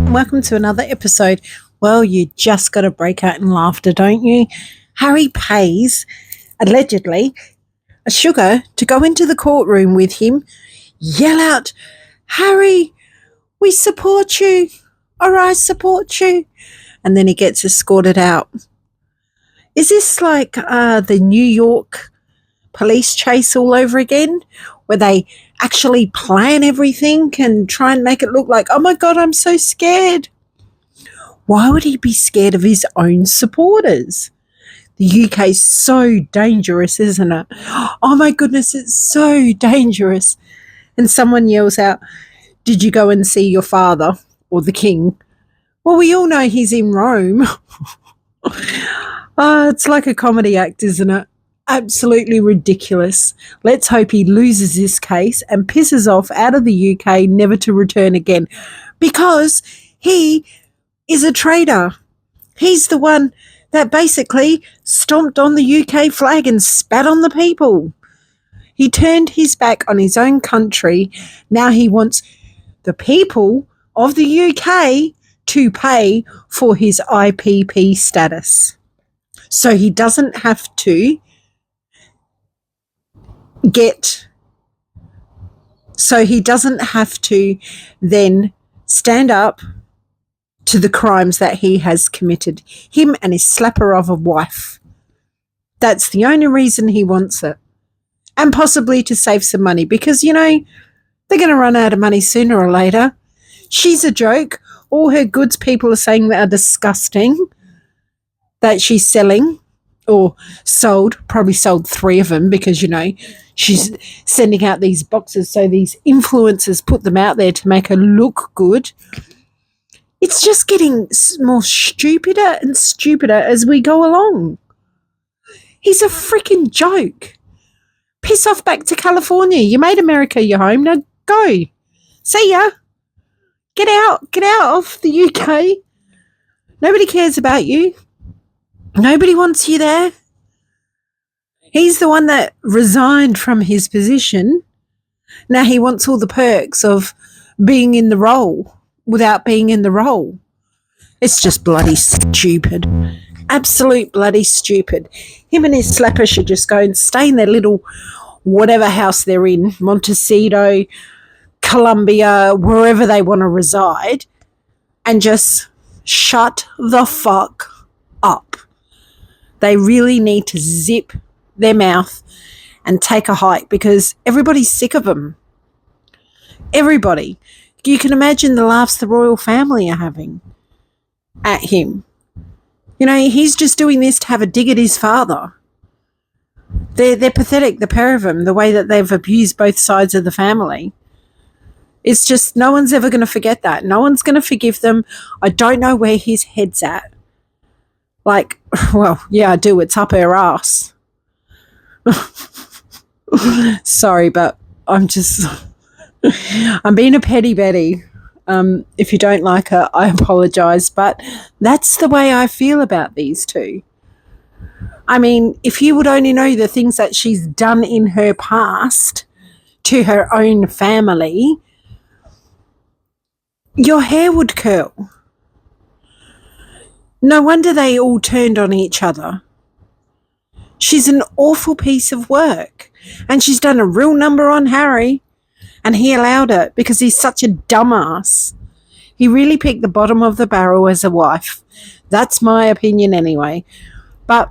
and welcome to another episode. Well, you just got to break out in laughter, don't you? Harry pays, allegedly, a sugar to go into the courtroom with him, yell out, "Harry, we support you," or "I support you," and then he gets escorted out. Is this like the New York police chase all over again, where they actually plan everything and try and make it look like, "Oh my God, I'm so scared"? Why would he be scared of his own supporters? The UK is so dangerous, isn't it? Oh my goodness, it's so dangerous. And someone yells out, "Did you go and see your father or the king?" Well, we all know he's in Rome. It's like a comedy act, isn't it? Absolutely ridiculous. Let's hope he loses this case and pisses off out of the UK, never to return again, because he is a traitor. He's the one that basically stomped on the UK flag and spat on the people. He turned his back on his own country. Now he wants the people of the UK to pay for his IPP status, so he doesn't have to then stand up to the crimes that he has committed, him and his slapper of a wife. That's the only reason he wants it. And possibly to save some money, because, they're going to run out of money sooner or later. She's a joke. All her goods people are saying that are disgusting, that she's selling or sold, probably sold 3 of them, because, she's sending out these boxes so these influencers put them out there to make her look good. It's just getting more stupider and stupider as we go along. He's a freaking joke. Piss off back to California. You made America your home. Now go. See ya. Get out of the UK. Nobody cares about you. Nobody wants you there. He's the one that resigned from his position. Now he wants all the perks of being in the role without being in the role. It's just bloody stupid. Absolute bloody stupid. Him and his slapper should just go and stay in their little whatever house they're in, Montecito, Colombia, wherever they want to reside, and just shut the fuck up. They really need to zip their mouth and take a hike, because everybody's sick of them. Everybody. You can imagine the laughs the royal family are having at him. He's just doing this to have a dig at his father. They're pathetic, the pair of them, the way that they've abused both sides of the family. It's just, no one's ever going to forget that. No one's going to forgive them. I don't know where his head's at. Like, well, yeah, I do. It's up her ass. Sorry, but I'm being a petty Betty. If you don't like her, I apologise, but that's the way I feel about these two. I mean, if you would only know the things that she's done in her past to her own family, your hair would curl. No wonder they all turned on each other. She's an awful piece of work, and she's done a real number on Harry, and he allowed it because he's such a dumbass. He really picked the bottom of the barrel as a wife. That's my opinion anyway. But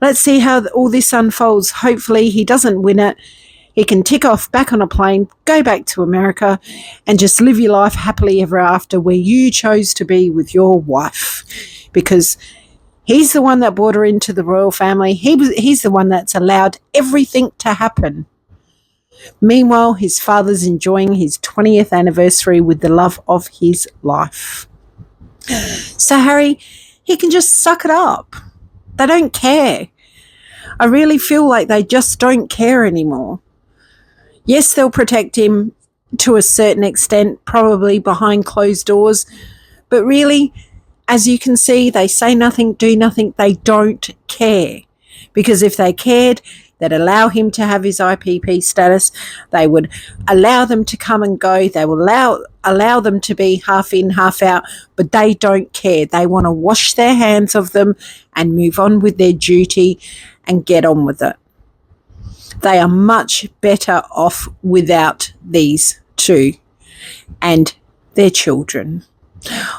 let's see how all this unfolds. Hopefully he doesn't win it. He can tick off back on a plane, go back to America, and just live your life happily ever after, where you chose to be with your wife, because he's the one that brought her into the royal family. He's the one that's allowed everything to happen. Meanwhile, his father's enjoying his 20th anniversary with the love of his life. So Harry, he can just suck it up. They don't care. I really feel like they just don't care anymore. Yes, they'll protect him to a certain extent, probably behind closed doors, but really, as you can see, they say nothing, do nothing. They don't care, because if they cared, that allow him to have his IPP status. They would allow them to come and go. They will allow them to be half in, half out, but they don't care. They want to wash their hands of them and move on with their duty and get on with it. They are much better off without these two and their children,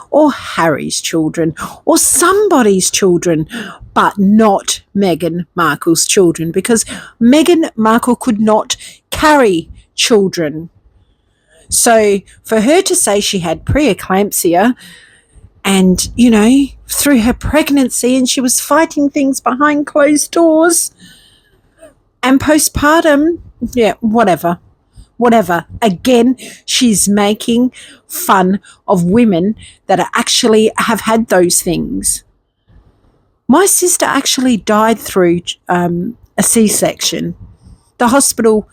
or Harry's children, or somebody's children, but not Meghan Markle's children, because Meghan Markle could not carry children. So for her to say she had preeclampsia and, you know, through her pregnancy, and she was fighting things behind closed doors and postpartum, yeah, whatever. Again, she's making fun of women that actually have had those things. My sister actually died through a C-section. The hospital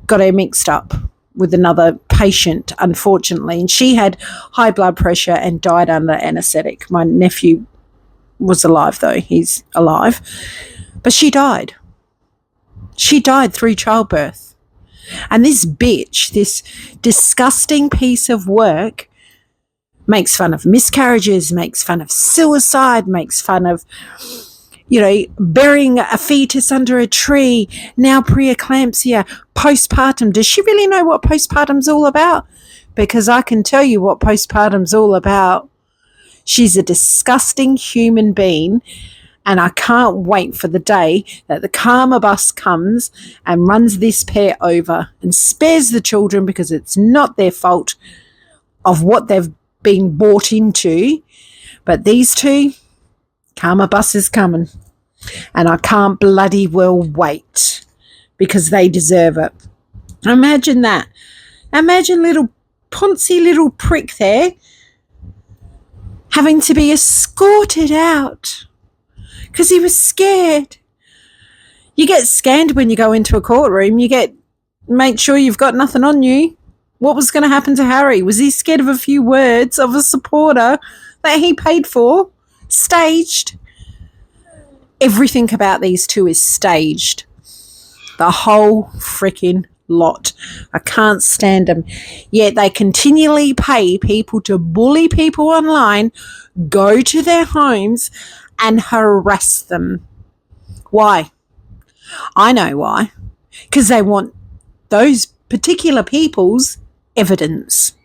got her mixed up with another patient, unfortunately, and she had high blood pressure and died under anaesthetic. My nephew was alive, though. He's alive. But she died. She died through childbirth. And this bitch, this disgusting piece of work, makes fun of miscarriages, makes fun of suicide, makes fun of, you know, burying a fetus under a tree, now preeclampsia, postpartum. Does she really know what postpartum's all about? Because I can tell you what postpartum's all about. She's a disgusting human being. And I can't wait for the day that the karma bus comes and runs this pair over and spares the children, because it's not their fault of what they've been bought into. But these two, karma bus is coming. And I can't bloody well wait, because they deserve it. Imagine that. Imagine little poncy little prick there having to be escorted out because he was scared. You get scanned when you go into a courtroom. You get make sure you've got nothing on you. What was going to happen to Harry? Was he scared of a few words of a supporter that he paid for? Staged. Everything about these two is staged. The whole freaking lot. I can't stand them. Yet they continually pay people to bully people online, go to their homes and harass them. Why? I know why. Because they want those particular people's evidence.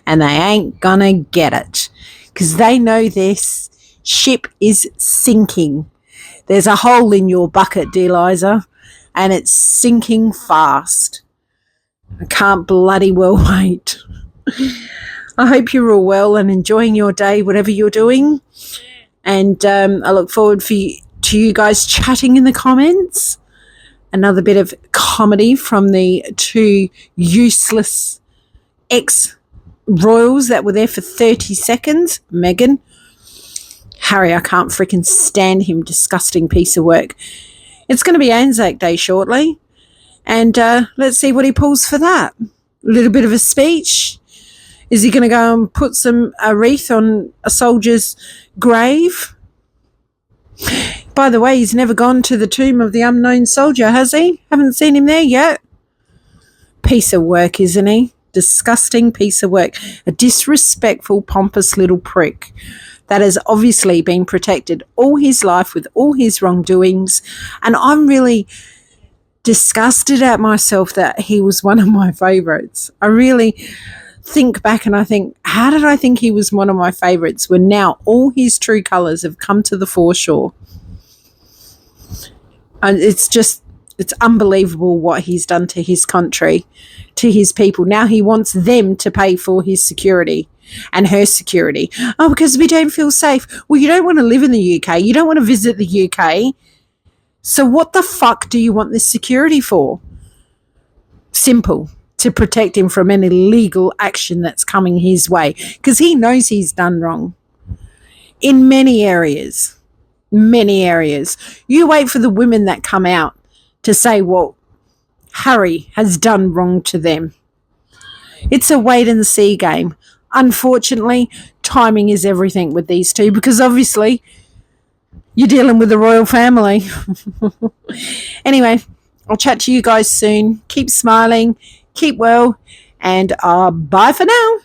And they ain't gonna get it. Because they know this ship is sinking. There's a hole in your bucket, dear Liza, and it's sinking fast. I can't bloody well wait. I hope you're all well and enjoying your day, whatever you're doing. And I look forward to you guys chatting in the comments. Another bit of comedy from the two useless ex-royals that were there for 30 seconds. Meghan. Harry, I can't freaking stand him. Disgusting piece of work. It's going to be Anzac Day shortly. And let's see what he pulls for that. A little bit of a speech. Is he going to go and put a wreath on a soldier's grave? By the way, he's never gone to the tomb of the unknown soldier, has he? Haven't seen him there yet. Piece of work, isn't he? Disgusting piece of work. A disrespectful, pompous little prick that has obviously been protected all his life with all his wrongdoings. And I'm really disgusted at myself that he was one of my favourites. I really think back and I think, how did I think he was one of my favourites when now all his true colours have come to the foreshore? And it's unbelievable what he's done to his country, to his people. Now he wants them to pay for his security and her security. Oh, because we don't feel safe. Well, you don't want to live in the UK. You don't want to visit the UK. So what the fuck do you want this security for? Simple. To protect him from any legal action that's coming his way. Because he knows he's done wrong. In many areas. Many areas. You wait for the women that come out to say what Harry has done wrong to them. It's a wait and see game. Unfortunately, timing is everything with these two, because obviously You're dealing with the royal family. Anyway, I'll chat to you guys soon. Keep smiling, keep well, and bye for now.